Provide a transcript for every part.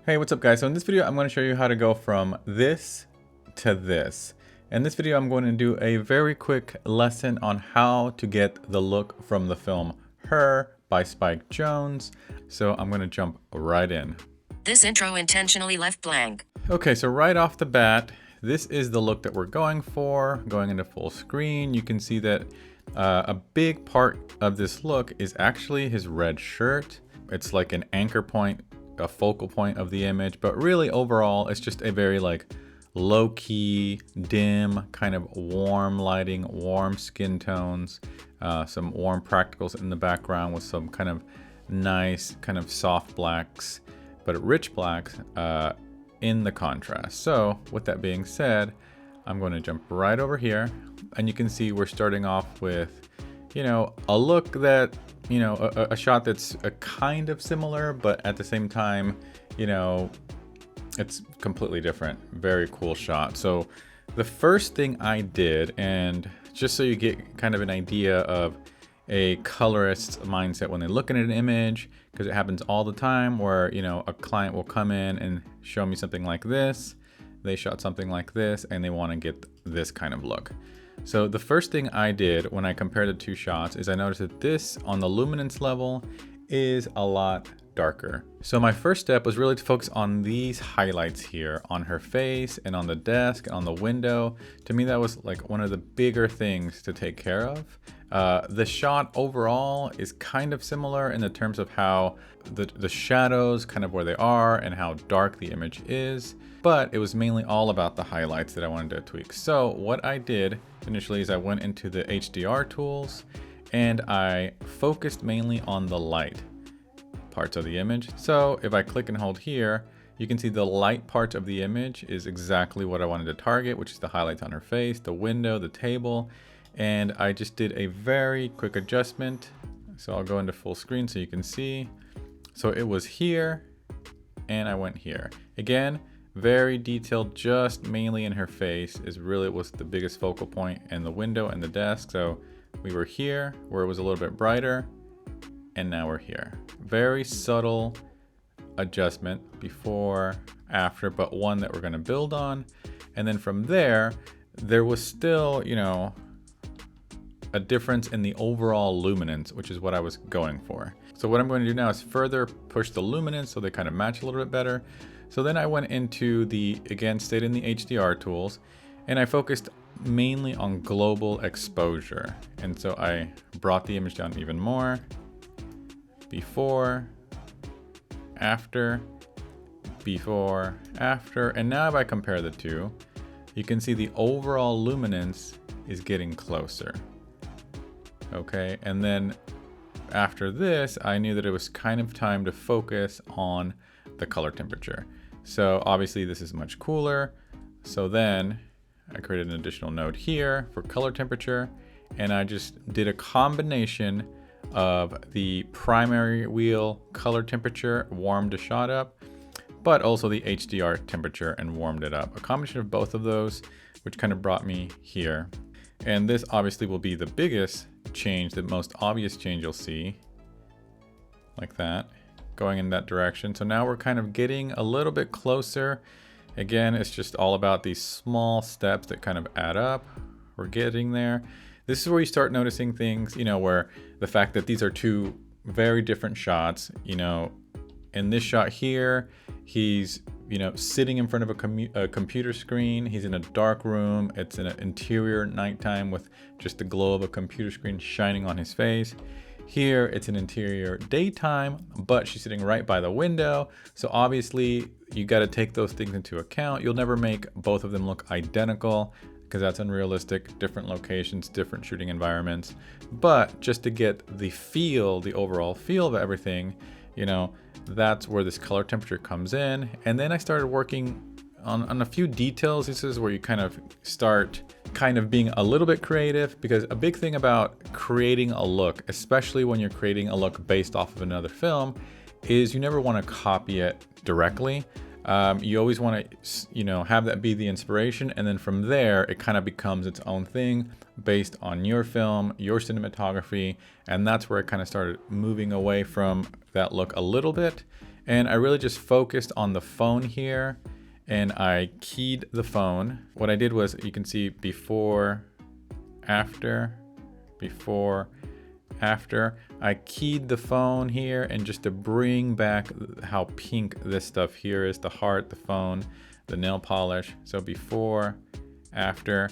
Hey, what's up guys? So in this video, I'm going to show you how to go from this to this. In this video, I'm going to do a very quick lesson on how to get the look from the film Her by Spike Jonze. So I'm going to jump right in. This intro intentionally left blank. Okay, so right off the bat, this is the look that we're going for. Going into full screen, you can see that a big part of this look is actually his red shirt. It's like an anchor point, a focal point of the image, but really overall it's just a very like low-key, dim, kind of warm lighting, warm skin tones, some warm practicals in the background with some kind of nice kind of soft blacks, but rich blacks in the contrast. So with that being said, I'm going to jump right over here, and you can see we're starting off with, you know, a look that, you know, a shot that's a kind of similar, but at the same time, you know, it's completely different. Very cool shot. So the first thing I did, and just so you get kind of an idea of a colorist's mindset when they're looking at an image, because it happens all the time where, you know, a client will come in and show me something like this. They shot something like this and they want to get this kind of look. So the first thing I did when I compared the two shots is I noticed that this on the luminance level is a lot darker. So my first step was really to focus on these highlights here on her face and on the desk and on the window. To me, that was like one of the bigger things to take care of. The shot overall is kind of similar in the terms of how the shadows kind of where they are and how dark the image is, but it was mainly all about the highlights that I wanted to tweak. So what I did initially is I went into the HDR tools and I focused mainly on the light parts of the image. So if I click and hold here, you can see the light part of the image is exactly what I wanted to target, which is the highlights on her face, the window, the table. And I just did a very quick adjustment. So I'll go into full screen so you can see. So it was here and I went here. Again, very detailed, just mainly in her face is really was the biggest focal point, and the window and the desk. So we were here where it was a little bit brighter, and now we're here. Very subtle adjustment before, after, but one that we're gonna build on. And then from there was still, you know, a difference in the overall luminance, which is what I was going for. So what I'm going to do now is further push the luminance so they kind of match a little bit better. So then I went into again, stayed in the HDR tools, and I focused mainly on global exposure. And so I brought the image down even more. Before, after, before, after. And now if I compare the two, you can see the overall luminance is getting closer. Okay, and then after this, I knew that it was kind of time to focus on the color temperature. So obviously this is much cooler. So then I created an additional node here for color temperature, and I just did a combination of the primary wheel color temperature, warmed the shot up, but also the HDR temperature and warmed it up. A combination of both of those, which kind of brought me here. And this obviously will be the biggest change, the most obvious change you'll see, like that, going in that direction. So now we're kind of getting a little bit closer. Again, it's just all about these small steps that kind of add up. We're getting there. This is where you start noticing things, you know, where the fact that these are two very different shots, you know, in this shot here, he's, you know, sitting in front of a computer screen. He's in a dark room. It's in an interior nighttime with just the glow of a computer screen shining on his face. Here, it's an interior daytime, but she's sitting right by the window. So obviously, you got to take those things into account. You'll never make both of them look identical, because that's unrealistic. Different locations, different shooting environments. But just to get the feel, the overall feel of everything, you know, that's where this color temperature comes in. And then I started working on a few details. This is where you kind of start kind of being a little bit creative, because a big thing about creating a look, especially when you're creating a look based off of another film, is you never want to copy it directly. You always want to, you know, have that be the inspiration, and then from there it kind of becomes its own thing based on your film, your cinematography, and that's where it kind of started moving away from that look a little bit And I really just focused on the phone here, and I keyed the phone. What I did was, you can see before, after, before, after. I keyed the phone here, and just to bring back how pink this stuff here is, the heart, the phone, the nail polish. So before, after.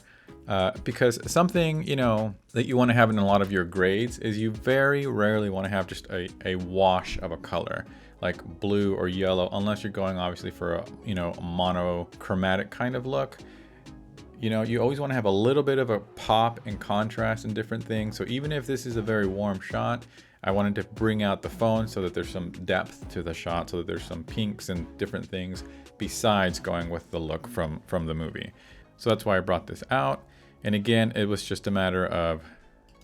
Because something, you know, that you want to have in a lot of your grades is you very rarely want to have just a wash of a color, like blue or yellow, unless you're going obviously for a, you know, a monochromatic kind of look. You know, you always want to have a little bit of a pop and contrast in different things. So even if this is a very warm shot, I wanted to bring out the phone so that there's some depth to the shot, so that there's some pinks and different things besides going with the look from the movie. So that's why I brought this out. And again, it was just a matter of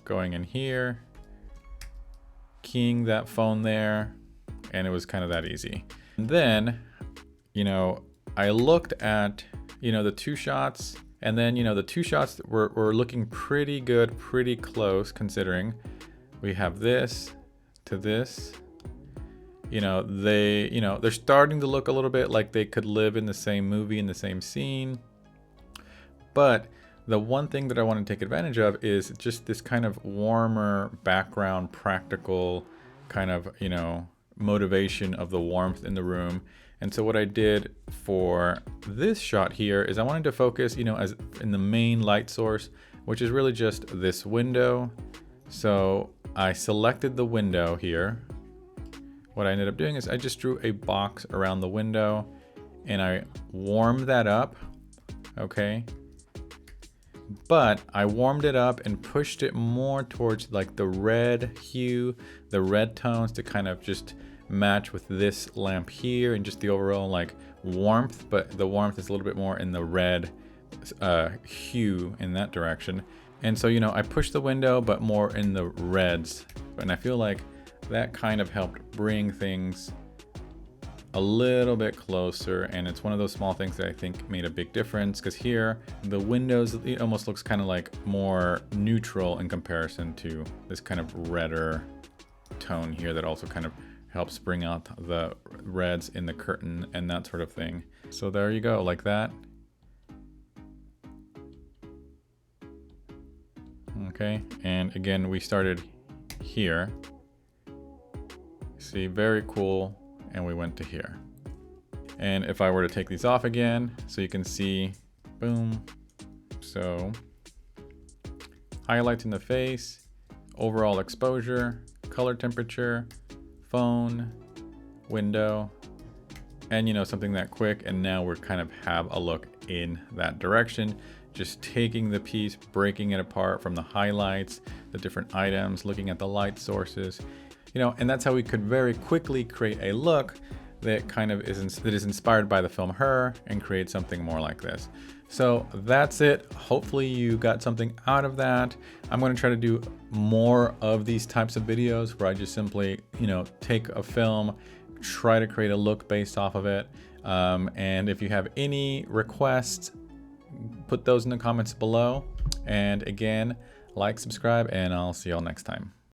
going in here, keying that phone there, and it was kind of that easy. And then, you know, I looked at, you know, the two shots, and then, you know, the two shots were looking pretty good, pretty close, considering we have this to this. You know, they're starting to look a little bit like they could live in the same movie, in the same scene. But the one thing that I want to take advantage of is just this kind of warmer background, practical kind of, you know, motivation of the warmth in the room. And so what I did for this shot here is I wanted to focus, you know, as in the main light source, which is really just this window. So I selected the window here. What I ended up doing is I just drew a box around the window and I warmed that up, okay? But I warmed it up and pushed it more towards like the red hue, the red tones, to kind of just match with this lamp here and just the overall like warmth, but the warmth is a little bit more in the red hue in that direction. And so, you know, I pushed the window, but more in the reds. And I feel like that kind of helped bring things a little bit closer, and it's one of those small things that I think made a big difference, because here the windows, it almost looks kind of like more neutral in comparison to this kind of redder tone here that also kind of helps bring out the reds in the curtain and that sort of thing. So there you go, like that. Okay, and again, we started here. See, very cool. And we went to here. And if I were to take these off again, so you can see, boom. So highlights in the face, overall exposure, color temperature, phone, window, and, you know, something that quick. And now we're kind of have a look in that direction, just taking the piece, breaking it apart from the highlights, the different items, looking at the light sources. You know, and that's how we could very quickly create a look that kind of is inspired by the film HER and create something more like this. So that's it. Hopefully you got something out of that. I'm going to try to do more of these types of videos where I just simply, you know, take a film, try to create a look based off of it. And if you have any requests, put those in the comments below. And again, like, subscribe, and I'll see y'all next time.